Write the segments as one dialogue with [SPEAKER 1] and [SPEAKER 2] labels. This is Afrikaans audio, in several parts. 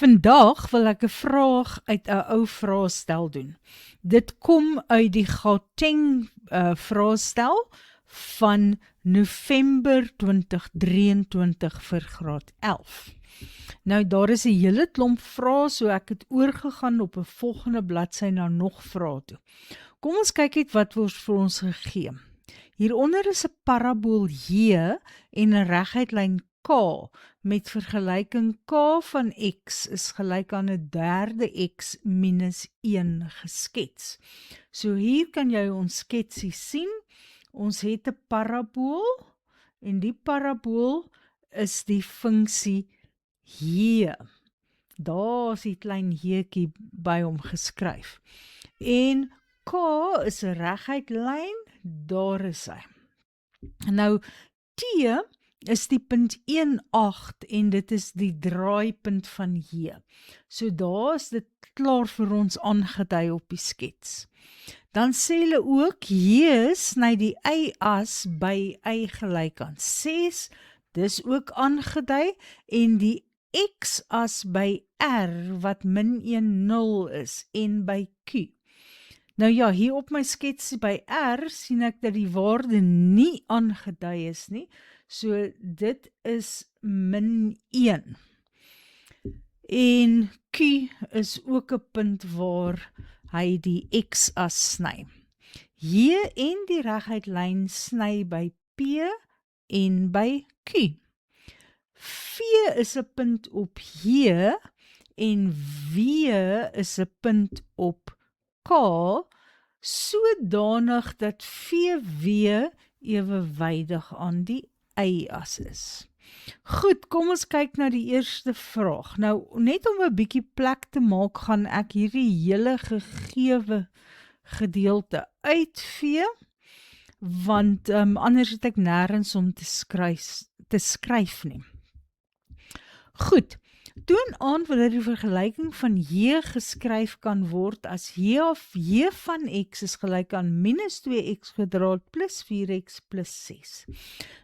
[SPEAKER 1] Vandag wil ek 'n vraag uit 'n ou vraestel doen. Dit kom uit die Gauteng vraestel van November 2023 vir graad 11. Nou daar is 'n hele klomp vrae, so ek het oorgegaan op 'n volgende bladsy na nog vrae toe. Kom ons kyk net wat word vir ons gegee. Hieronder is 'n parabool J en 'n reguit lyn K met vergelyking K van X is gelyk aan 'n derde X minus 1 geskets. So hier kan jy ons sketsie sien. Ons het 'n parabool en die parabool is die funksie J. Daar is die klein J'tjie by hom geskryf. En K is 'n reguit lyn, daar is hy. Nou T is die punt 1,8 en dit is die draaipunt van J. So daar is dit klaar vir ons aangedui op die skets. Dan sê hulle ook J sny die y-as by y gelyk aan 6, dis ook aangedui, en die x-as by R wat min 1, 0 is, en by Q. Nou ja, hier op my sketsie by R sien ek dat die waarde nie aangedui is nie, so dit is min 1. En Q is ook 'n punt waar hy die x-as sny. J en die reguit lyn sny by P en by Q. V is 'n punt op J en W is 'n punt op K, sodanig dat VW ewewydig aan die y-as is. Goed, kom ons kyk na die eerste vraag. Nou, net om 'n bietjie plek te maak, gaan ek hierdie hele gegewe gedeelte uitvee, want anders het ek nêrens om te skryf nie. Goed, toon aan wanneer die vergelyking van J geskryf kan word as J of J van X is gelyk aan minus 2x kwadraat plus 4x plus 6.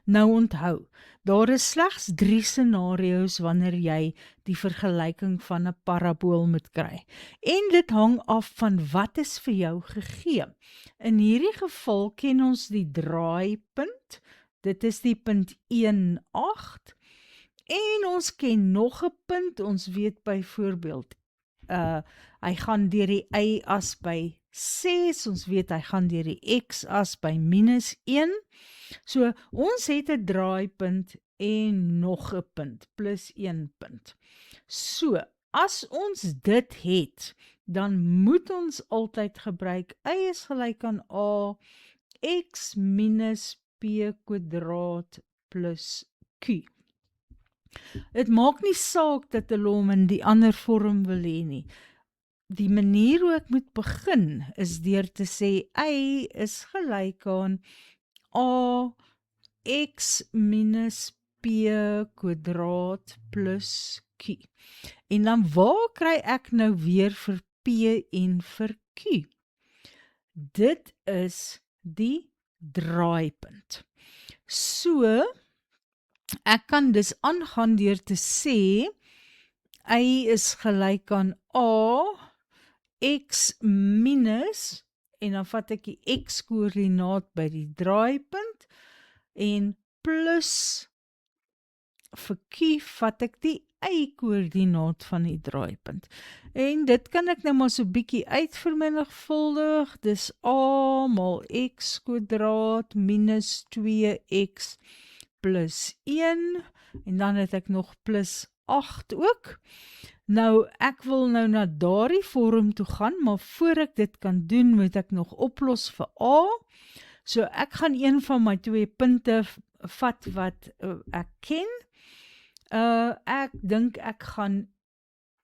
[SPEAKER 1] Nou onthou, daar is slegs 3 scenario's wanneer jy die vergelyking van 'n parabool moet kry. En dit hang af van wat is vir jou gegee. In hierdie geval ken ons die draaipunt, dit is die punt 1,8, en ons ken nog 'n punt, ons weet byvoorbeeld, hy gaan deur die y-as by 6, ons weet hy gaan deur die x-as by minus 1, so ons het 'n draaipunt en nog 'n punt, plus 1 punt. So, as ons dit het, dan moet ons altyd gebruik, y is gelyk aan a, x minus p kwadraat plus q. Het maak nie saak dat hulle hom in die ander vorm wil hê nie. Die manier hoe ek moet begin is deur te sê y is gelyk aan a x minus p kwadraat plus q. En dan waar kry ek nou weer vir p en vir q? Dit is die draaipunt. So, ek kan dus aangaan deur te sê, y is gelyk aan a, x minus, en dan vat ek die x-koördinaat by die draaipunt, en plus, vir q vat ek die y-koördinaat van die draaipunt. En dit kan ek nou maar so bietjie uitvermenigvuldig, dis a mal x kwadraat minus 2x plus 1, en dan het ek nog plus 8 ook. Nou, ek wil nou na daardie vorm toe gaan, maar voor ek dit kan doen, moet ek nog oplos vir a. So, ek gaan een van my 2 punte vat wat ek ken. Ek dink ek gaan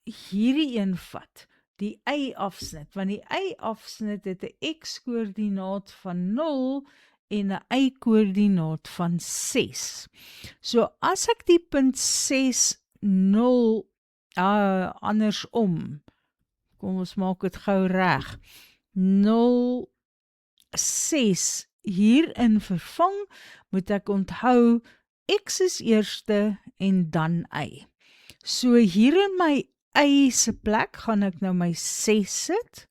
[SPEAKER 1] hierdie een vat, die y-afsnit, want die y-afsnit het 'n x-koördinaat van 0 en 'n y-koördinaat van 6. So as ek die punt 6, 0, andersom, kom ons maak dit gou reg, 0, 6 hierin vervang, moet ek onthou, x is eerste en dan y. So hier in my y se plek gaan ek nou my 6 sit,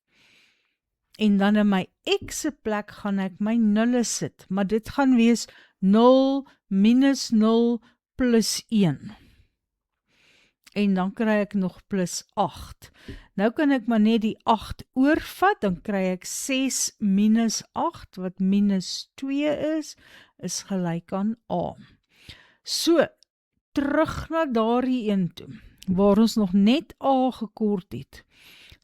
[SPEAKER 1] en dan in my x se plek gaan ek my nulle sit, maar dit gaan wees 0 minus 0 plus 1. En dan kry ek nog plus 8. Nou kan ek maar net die 8 oorvat, dan kry ek 6 minus 8, wat minus 2 is gelyk aan A. So, terug na daardie een toe, waar ons nog net A gekort het.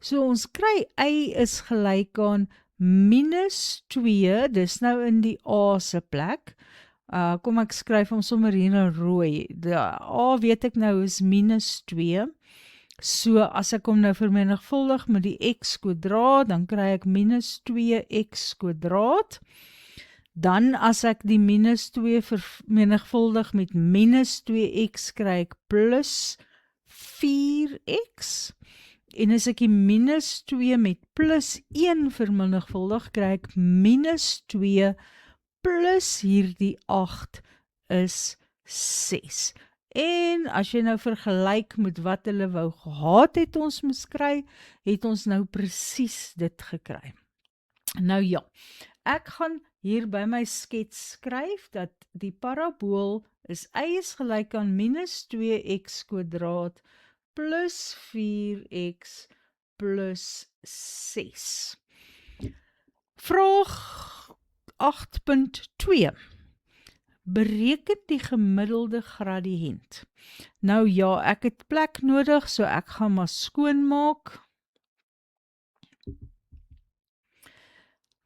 [SPEAKER 1] So ons kry y is gelyk aan minus 2, dis nou in die A se plek. Kom ek skryf hom sommer hier in rooi. Die A weet ek nou is minus 2. So as ek hom nou vermenigvuldig met die x kwadraat, dan kry ek minus 2x kwadraat. Dan as ek die minus 2 vermenigvuldig met minus 2x, kry ek plus 4x. En as ek die minus 2 met plus 1 vermenigvuldig, kry ek minus 2 plus hierdie 8 is 6. En as jy nou vergelyk met wat hulle wou gehad het ons moes kry, het ons nou presies dit gekry. Nou ja, ek gaan hier by my skets skryf dat die parabool is y is gelyk aan minus 2x kwadraat plus 4x plus 6. Vraag 8.2. Bereken die gemiddelde gradiënt. Nou ja, ek het plek nodig, so ek gaan maar skoon maak.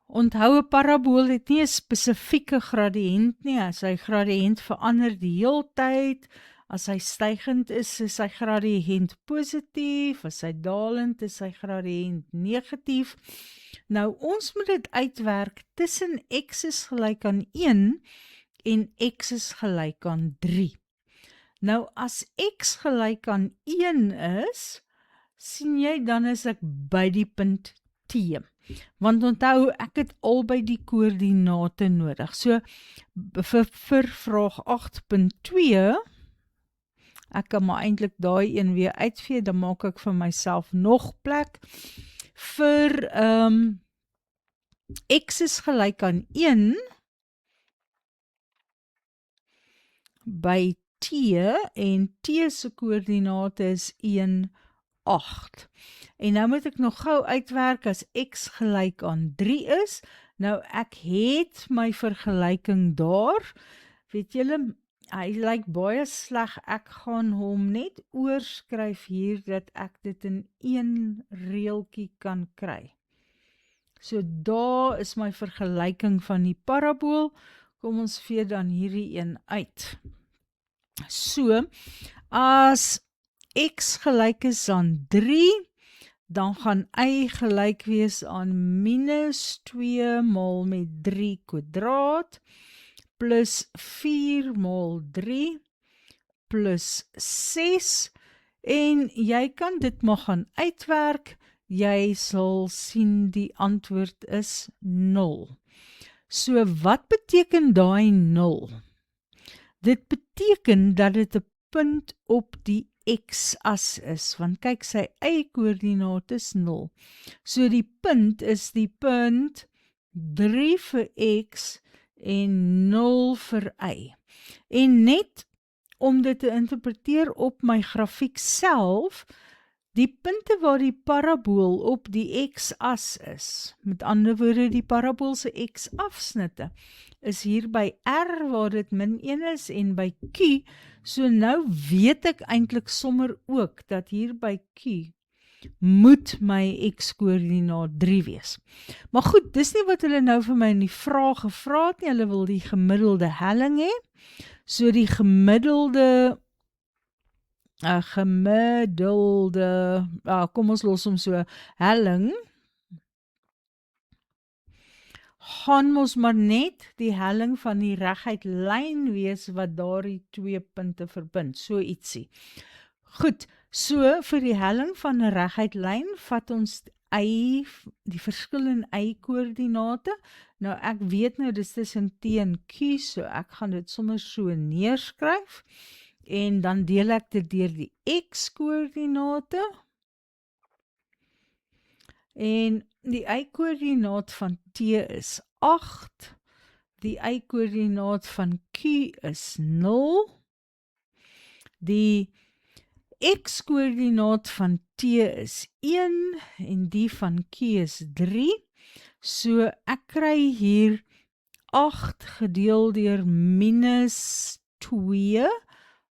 [SPEAKER 1] Onthou, 'n parabool het nie 'n spesifieke gradiënt nie. As sy gradiënt verander die heeltyd, as hy stygend is sy gradiënt positief, as hy dalend is sy gradiënt negatief. Nou, ons moet dit uitwerk tussen x is gelyk aan 1 en x is gelyk aan 3. Nou, as x gelyk aan 1 is, sien jy, dan is ek by die punt T. Want onthou, ek het albei die koördinate nodig. So, vir vraag 8.2, ek kan maar eintlik daai een weer uitvee, dan maak ek vir myself nog plek. Vir x is gelyk aan 1 by t, en t se koördinate is 1, 8. En nou moet ek nog gou uitwerk as x gelyk aan 3 is. Nou ek het my vergelyking daar. Weet julle, hy lyk baie sleg. Ek gaan hom net oorskryf hier dat ek dit in een reeltjie kan kry. So daar is my vergelyking van die parabool. Kom ons vee dan hierdie een uit. So, as x gelyk is aan 3, dan gaan y gelyk wees aan minus 2 maal met 3 kwadraat, plus 4 maal 3, plus 6, en jy kan dit maar gaan uitwerk, jy sal sien die antwoord is 0. So wat beteken daai 0? Dit beteken dat dit 'n punt op die x-as is, want kyk, sy y-koördinaat is 0. So die punt is die punt 3 vir x en 0 vir y. En net om dit te interpreteer op my grafiek self, die punte waar die parabool op die x-as is, met ander woorde die parabool se x-afsnitte, is hier by R waar dit -1 is en by Q, so nou weet ek eintlik sommer ook dat hier by Q moet my x-koördinaat 3 wees. Maar goed, dis nie wat hulle nou vir my in die vraag gevra het nie, hulle wil die gemiddelde helling hê. So die gemiddelde, kom ons los hom so, helling, gaan mos maar net die helling van die reguit lyn wees wat daardie twee punte verbind, so ietsie. Goed, so vir die helling van 'n reguit lyn vat ons die verskil in y-koördinate. Nou ek weet nou dis tussen t en q, so ek gaan dit sommer so neerskryf. en dan deel ek dit deur die x-koördinate, en die y-koördinaat van t is 8, die y-koördinaat van q is 0, die x-koördinaat van t is 1 en die van q is 3, so ek kry hier 8 gedeel deur minus 2,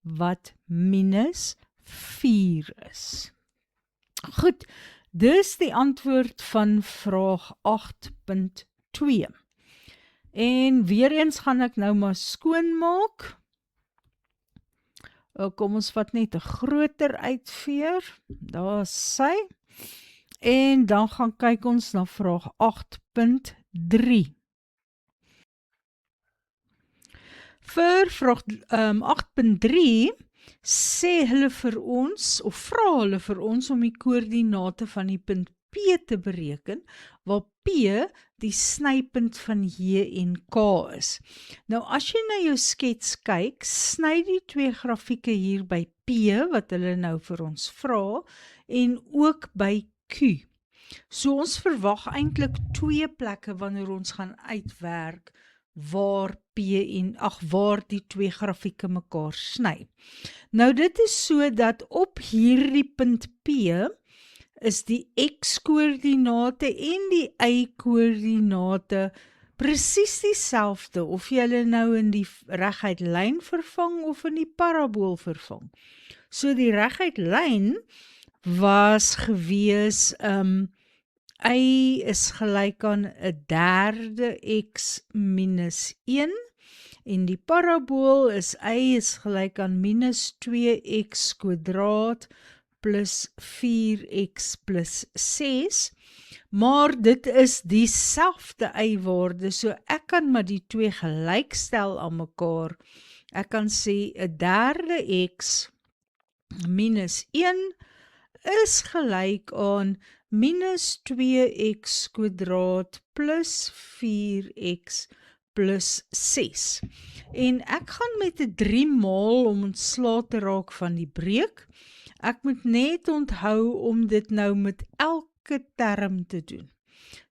[SPEAKER 1] wat minus 4 is. Goed, dis die antwoord van vraag 8.2. En weer eens gaan ek nou maar skoonmaak. Kom ons vat net 'n groter uitveer. Daar is sy. En dan gaan kyk ons na vraag 8.3. Vir vraag 8.3 sê hulle vir ons, of vra hulle vir ons om die koördinate van die punt P te bereken, waar P die snypunt van J en K is. Nou as jy na jou skets kyk, sny die twee grafieke hier by P, wat hulle nou vir ons vra, en ook by Q. So ons verwag eintlik twee plekke wanneer ons gaan uitwerk waar waar die twee grafieke mekaar sny. Nou dit is so dat op hierdie punt P is die x-koördinate en die y-koördinate presies dieselfde, of jy hulle nou in die reguit lyn vervang of in die parabool vervang. So die reguit lyn was gewees, y is gelyk aan 'n derde x minus 1, en die parabool is y is gelyk aan minus 2x kwadraat plus 4x plus 6, maar dit is dieselfde y-waarde, so ek kan maar die twee gelykstel aan mekaar. Ek kan sê 'n derde x minus 1 is gelyk aan minus 2x kwadraat plus 4x plus 6. En ek gaan met 'n 3 maal om ontslae te raak van die breek. Ek moet net onthou om dit nou met elke term te doen.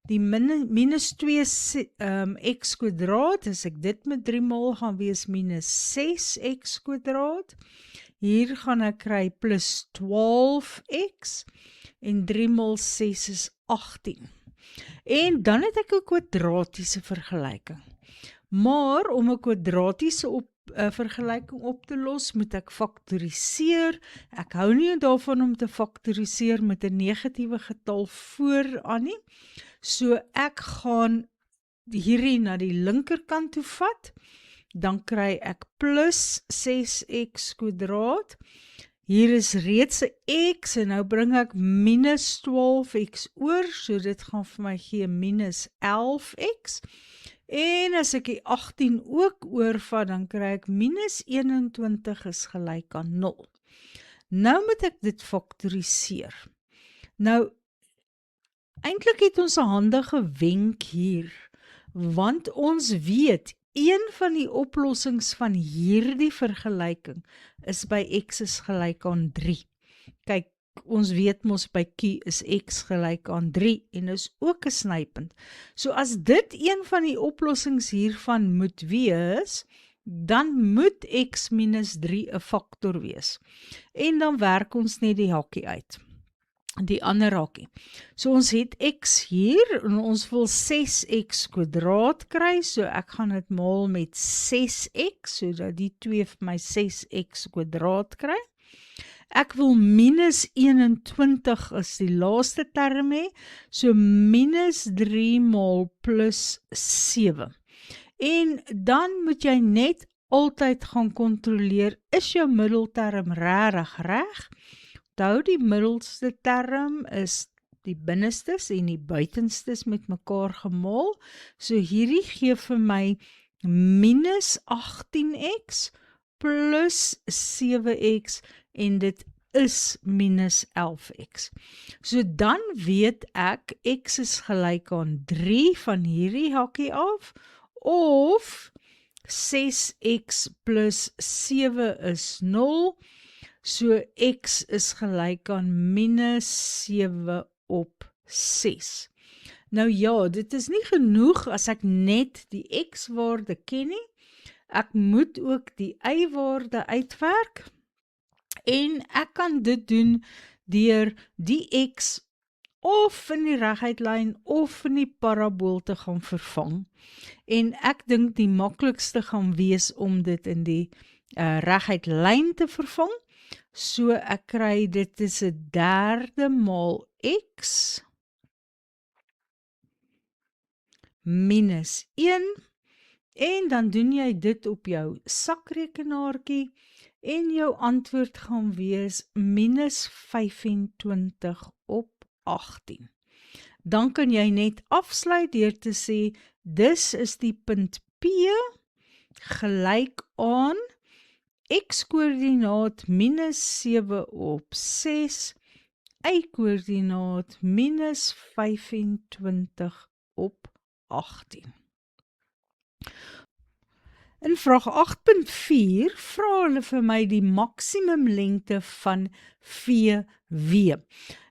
[SPEAKER 1] Die minus 2x kwadraat, as ek dit met 3 maal gaan wees minus 6x kwadraat. Hier gaan ek kry plus 12x, en 3 maal 6 is 18. En dan het ek 'n kwadratiese vergelyking. Maar om 'n kwadratiese vergelyking op te los, moet ek faktoriseer. Ek hou nie daarvan om te faktoriseer met 'n negatiewe getal vooraan nie. So ek gaan hierdie na die linkerkant toe vat. Dan kry ek plus 6x kwadraat. Hier is reeds 'n x en nou bring ek minus 12x oor, so dit gaan vir my gee minus 11x. En as ek die 18 ook oorvat, dan kry ek minus 21 is gelyk aan 0. Nou moet ek dit faktoriseer. Nou, eintlik het ons 'n handige wenk hier, want ons weet, een van die oplossings van hierdie vergelyking is by x is gelyk aan 3. Kyk, ons weet mos by q is x gelyk aan 3 en is ook 'n snypunt. So as dit een van die oplossings hiervan moet wees, dan moet x minus 3 'n faktor wees. En dan werk ons net die hakkie uit. Die ander hakkie. So ons het x hier en ons wil 6x kwadraat kry, so ek gaan dit maal met 6x, sodat die twee vir my 6x kwadraat kry. Ek wil minus 21 as die laaste term hê, so minus 3 maal plus 7. En dan moet jy net altyd gaan kontroleer, is jou middelterm regtig reg? Onthou, die middelste term is die binnestes en die buitenstes met mekaar gemaal. So hierdie gee vir my minus 18x plus 7x en dit is minus 11x. So dan weet ek, x is gelyk aan 3 van hierdie hakkie af, of 6x plus 7 is 0, so x is gelyk aan minus 7 op 6. Nou ja, dit is nie genoeg as ek net die x-waarde ken nie, ek moet ook die y-waarde uitwerk, en ek kan dit doen deur die x of in die reguitlyn of in die parabool te gaan vervang. En ek dink die maklikste gaan wees om dit in die reguitlyn te vervang. So ek kry dit is 'n derde maal x minus 1, en dan doen jy dit op jou sakrekenaartjie, en jou antwoord gaan wees minus 25 op 18. Dan kan jy net afsluit deur te sê, dis is die punt P gelyk aan x-koördinaat minus 7 op 6, y-koördinaat minus 25 op 18. In vraag 8.4 vra hulle vir my die maksimum lengte van VW.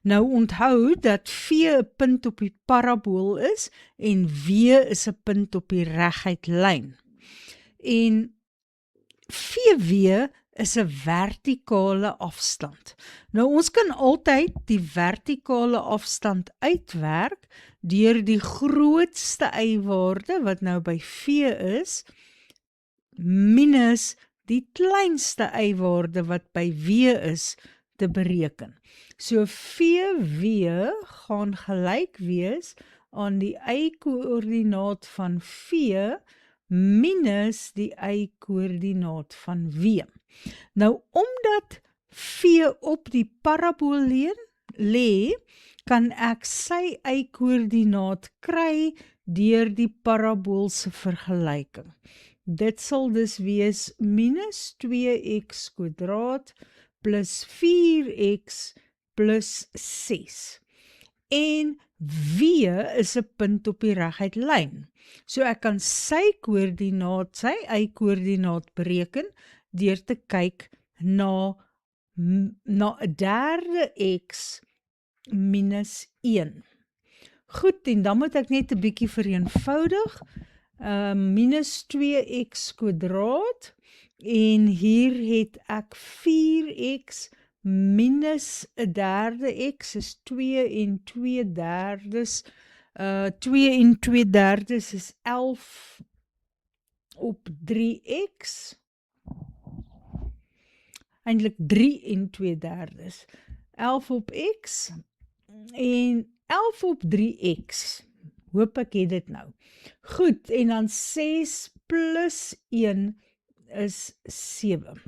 [SPEAKER 1] Nou onthou dat V 'n punt op die parabool is en W is 'n punt op die reguitlyn. En VW is 'n vertikale afstand. Nou ons kan altyd die vertikale afstand uitwerk deur die grootste y-waarde wat nou by V is, minus die kleinste y-waarde wat by W is te bereken. So VW gaan gelyk wees aan die y-koördinaat van V minus die y-koördinaat van W. Nou omdat V op die parabool lê, kan ek sy y-koördinaat kry deur die parabool se vergelyking. Dit sal dus wees minus 2x kwadraat plus 4x plus 6. En W is 'n punt op die reguitlyn. So ek kan sy koördinaat, sy y-koördinaat bereken deur te kyk na 'n derde x minus 1. Goed, en dan moet ek net 'n bietjie vereenvoudig. Minus 2x kwadraat, en hier het ek 4x minus 'n derde x is 2 en 2 derdes. 2 en 2 derdes is 11 op 3x. Eintlik 3 en 2 derdes. 11 op x en 11 op 3x. Hoop ek het dit nou. Goed, en dan 6 plus 1 is 7.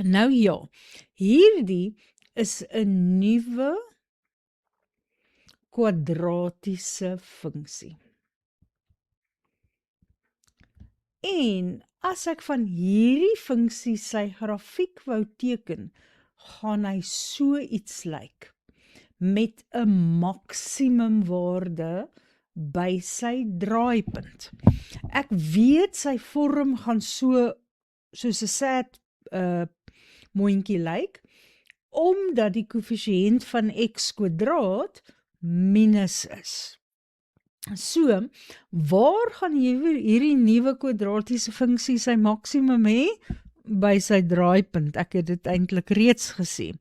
[SPEAKER 1] Nou ja, hierdie is 'n nuwe kwadratiese funksie. En as ek van hierdie funksie sy grafiek wou teken, gaan hy so iets lyk, met 'n maksimumwaarde by sy draaipunt. Ek weet sy vorm gaan soos 'n sad moontjie lyk, omdat die koëffisiënt van x kwadraat minus is. So, waar gaan hierdie nuwe kwadratiese funksie sy maksimum hê? By sy draaipunt. Ek het dit eintlik reeds gesê.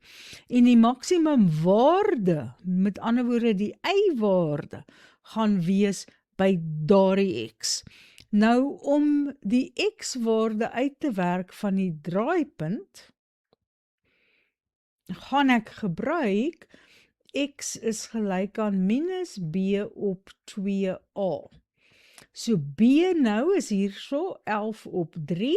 [SPEAKER 1] En die maksimum waarde, met ander woorde die y-waarde, gaan wees by daardie x. Nou, om die x-waarde uit te werk van die draaipunt, gaan ek gebruik x is gelyk aan minus b op 2a. So b nou is hierso 11 op 3,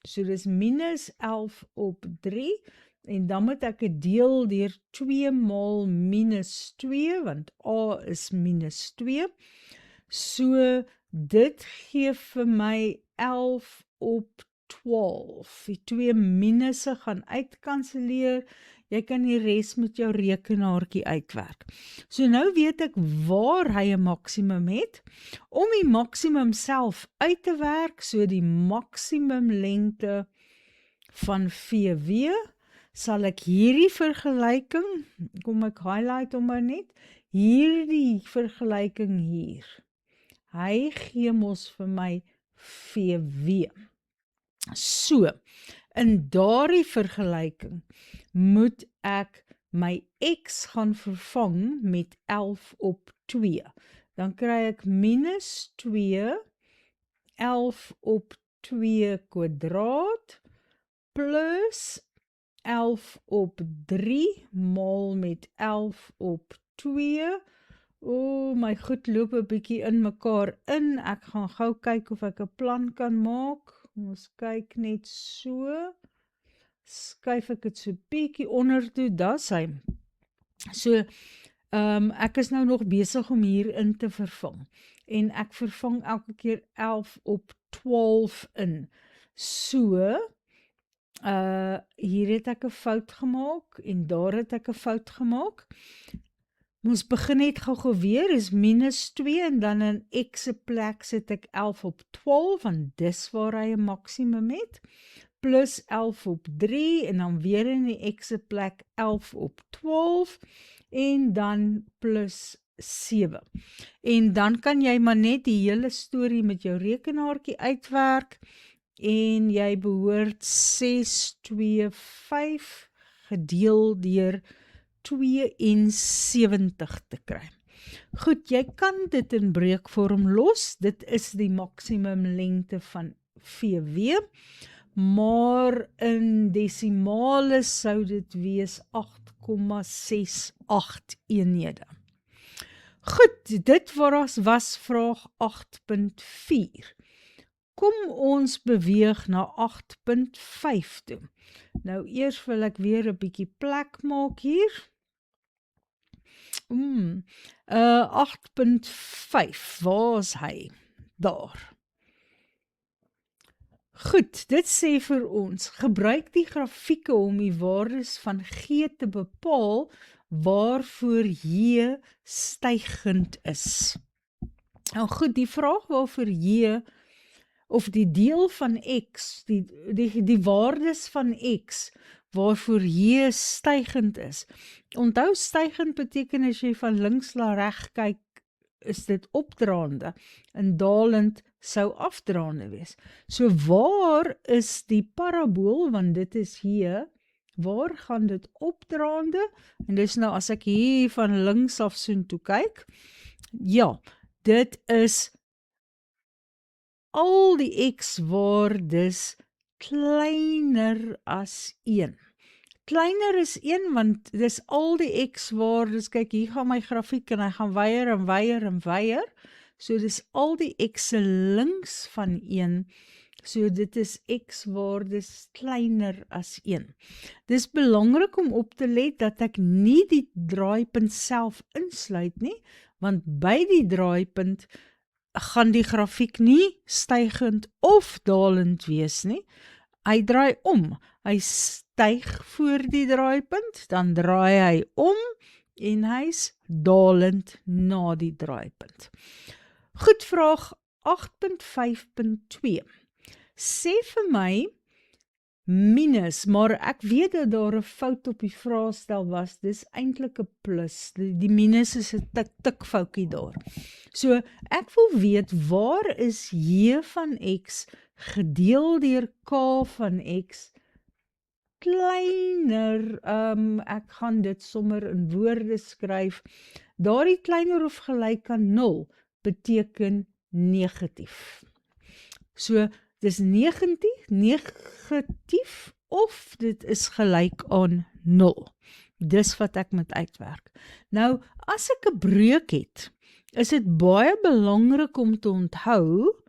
[SPEAKER 1] so dis minus 11 op 3, en dan moet ek het deel deur 2 maal minus 2, want a is minus 2, so dit gee vir my 11 op 12, die twee minusse gaan uitkanseleer, Jy kan die res met jou rekenaartjie uitwerk. So nou weet ek waar hy 'n maksimum het. Om die maksimum self uit te werk, so die maksimum lengte van VW, sal ek hierdie vergelyking, kom ek highlight hom maar net, hierdie vergelyking hier. Hy gee mos vir my VW. So, in daardie vergelyking moet ek my x gaan vervang met 11 op 2. Dan kry ek minus 2, 11 op 2 kwadraat, plus 11 op 3 maal met 11 op 2. O, my goed loop 'n bietjie in mekaar in. Ek gaan gou kyk of ek 'n plan kan maak. Ons kyk net so. Skuif ek dit so bietjie onder toe, dis hy. So, ek is nou nog besig om hier in te vervang. En ek vervang elke keer 11 op 12 in. So, hier het ek 'n fout gemaak en daar het ek 'n fout gemaak. Ons begin net gou weer, is minus 2 en dan in x se plek sit ek 11 op 12, want dis waar hy 'n maksimum het, plus 11 op 3 en dan weer in die x se plek 11 op 12 en dan plus 7. En dan kan jy maar net die hele storie met jou rekenaartjie uitwerk en jy behoort 625 gedeel deur 72 te kry. Goed, jy kan dit in breekvorm los, dit is die maksimum lengte van VW, maar in desimale sou dit wees 8,68 eenhede. Goed, dit was vraag 8.4. Kom ons beweeg na 8.5 toe. Nou eers wil ek weer 'n bietjie plek maak hier. 8.5, waar is hy? Daar. Goed, dit sê vir ons, gebruik die grafieke om die waardes van G te bepaal waarvoor J stygend is. Nou goed, die vraag waarvoor J of die deel van x, die waardes van x, waarvoor J stygend is. Onthou, stygend beteken as jy van links na reg kyk, is dit opdraande, en dalend sou afdraande wees. So waar is die parabool, want dit is hier, waar gaan dit opdraande, en dis nou as ek hier van links af soontoe kyk, ja, dit is al die x-waardes kleiner as 1. Kleiner is 1, want dis al die x-waardes, kyk hier gaan my grafiek en hy gaan weier en weier en weier, so dis al die x links van 1, so dit is x-waardes kleiner as 1. Dis belangrik om op te let dat ek nie die draaipunt self insluit nie, want by die draaipunt gaan die grafiek nie stygend of dalend wees nie. Hy draai om, hy styg voor die draaipunt, dan draai hy om en hy's dalend na die draaipunt. Goed, vraag 8.5.2. Sê vir my minus, maar ek weet dat daar 'n fout op die vraestel was, dis eintlik 'n plus, die minus is 'n tik foutjie daar. So, ek wil weet, waar is J van x gedeel deur K van x kleiner, ek gaan dit sommer in woorde skryf, daardie kleiner of gelyk aan 0 beteken negatief. So, dis negatief of dit is gelyk aan 0. Dis wat ek moet uitwerk. Nou, as ek 'n breuk het, is dit baie belangrik om te onthou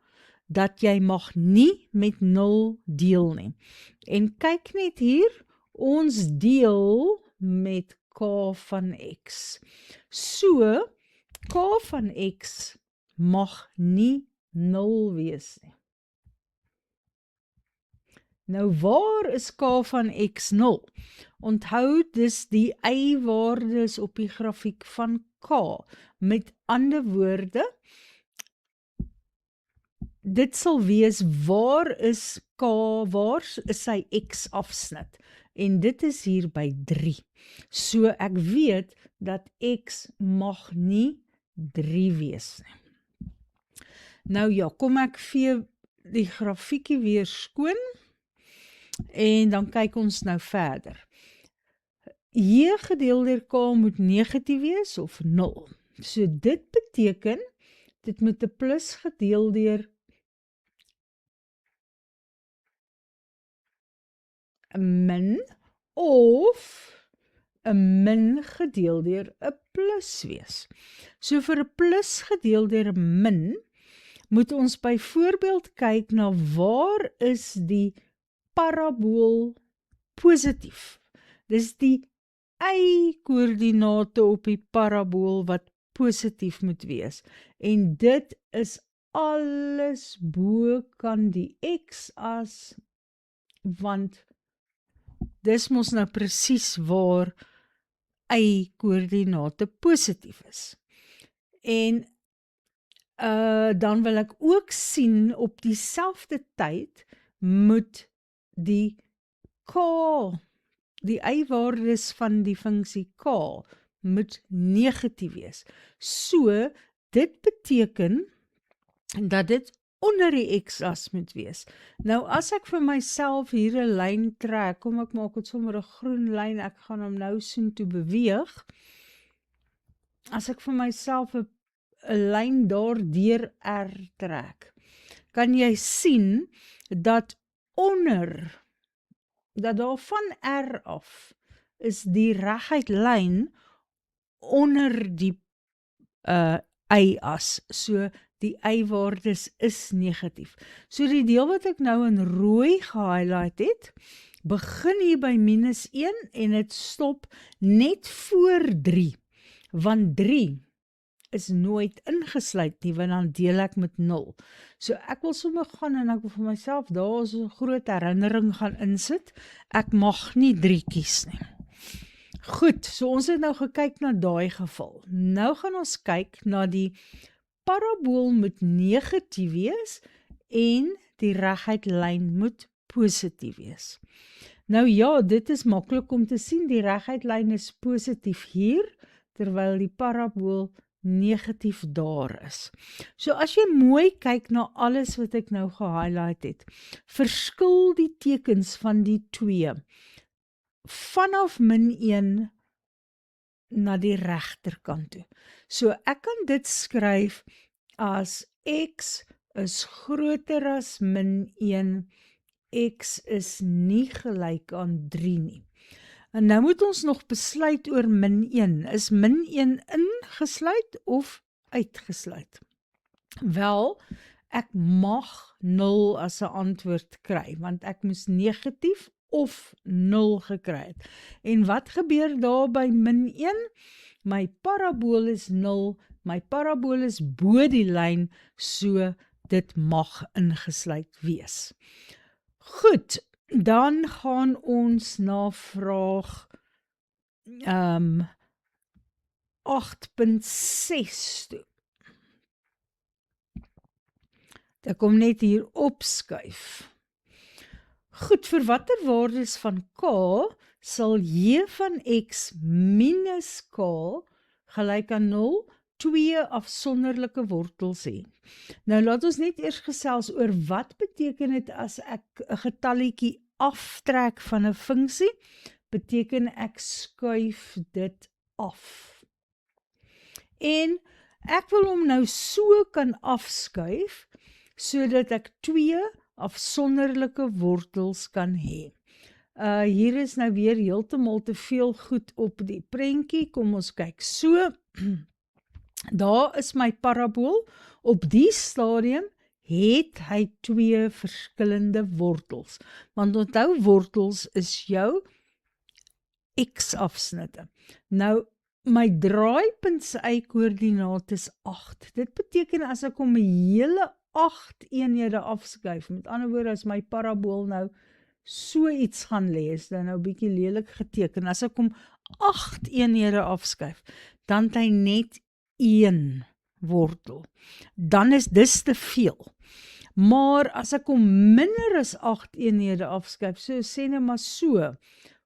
[SPEAKER 1] dat jy mag nie met 0 deel nie. En kyk net hier, ons deel met K van x. So, K van x mag nie 0 wees nie. Nou, waar is K van x 0? Onthou dis die y-waardes op die grafiek van K. Met ander woorde, dit sal wees waar is K, waar is sy x-afsnit? En dit is hier by 3. So ek weet dat x mag nie 3 wees nie. Nou ja, kom ek vee die grafiekie weer skoon en dan kyk ons nou verder. J gedeel deur K moet negatief wees of 0. So dit beteken, dit moet 'n plus gedeel deur 'n min of 'n min gedeel deur 'n plus wees. So vir 'n plus gedeel deur 'n min, moet ons byvoorbeeld kyk na waar is die parabool positief. Dis die y-koördinate op die parabool wat positief moet wees. En dit is alles bo kan die x-as, want dis mos nou presies waar y-koördinate positief is. En dan wil ek ook sien op dieselfde tyd moet die k, die y-waardes van die funksie k moet negatief wees. So dit beteken dat dit onder die x-as moet wees. Nou as ek vir myself hier 'n lyn trek, kom ek maak dit sommer 'n groen lyn, ek gaan hom nou soontoe beweeg. As ek vir myself 'n lyn daardeur R trek, kan jy sien dat daar van R af is die reguit lyn onder die y-as. So die y-waardes is negatief. So die deel wat ek nou in rooi gehighlight het, begin hier by -1 en het stop net voor 3, want 3 is nooit ingesluit nie, want dan deel ek met 0. So ek wil sommer gaan en ek wil vir myself daar so 'n groot herinnering gaan insit. Ek mag nie 3 kies nie. Goed, so ons het nou gekyk na daai geval. Nou gaan ons kyk na die parabool moet negatief wees en die reguit lyn moet positief wees. Nou ja, dit is maklik om te sien, die reguit lyn is positief hier, terwyl die parabool negatief daar is. So as jy mooi kyk na alles wat ek nou gehighlight het, verskil die tekens van die twee vanaf -1 na die regterkant toe. So ek kan dit skryf as x is groter as -1, x is nie gelyk aan 3 nie. En nou moet ons nog besluit oor -1. Is -1 ingesluit of uitgesluit? Wel, ek mag 0 as 'n antwoord kry, want ek moes negatief of 0 gekry het. En wat gebeur daar by -1? My parabool is 0, my parabool is bo die lyn, so dit mag ingesluit wees. Goed, dan gaan ons na vraag 8.6 toe. Ek kom net hier opskuif. Goed, vir watter waardes van k sal j van x minus k gelyk aan 0, 2 afsonderlike wortels hê. Nou laat ons net eers gesels oor wat beteken dit as ek 'n getalletjie aftrek van 'n funksie, beteken ek skuif dit af. En ek wil hom nou so kan afskuif, sodat ek 2 afsonderlike wortels kan hê. Hier is nou weer heeltemal te veel goed op die prentjie, kom ons kyk so. Daar is my parabool, op die stadium het hy 2 verskillende wortels, want onthou wortels is jou x-afsnitte. Nou, my draaipunt se y-koördinaat is 8. Dit beteken as ek hom 'n hele 8 eenhede afskuif, met ander woorde as my parabool nou so iets gaan lê, is dan nou bietjie lelik geteken. As ek hom 8 eenhede afskuif, dan het hy net 1 wortel. Dan is dis te veel. Maar as ek hom minder as 8 eenhede afskuif, so sê nou maar so,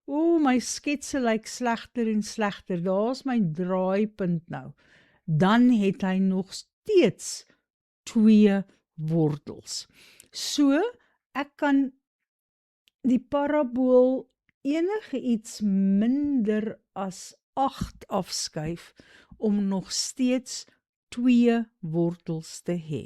[SPEAKER 1] my sketse lyk slegter en slegter, daar's my draaipunt nou, dan het hy nog steeds 2 wortels. So, ek kan die parabool enige iets minder as 8 afskuif, om nog steeds 2 wortels te hê.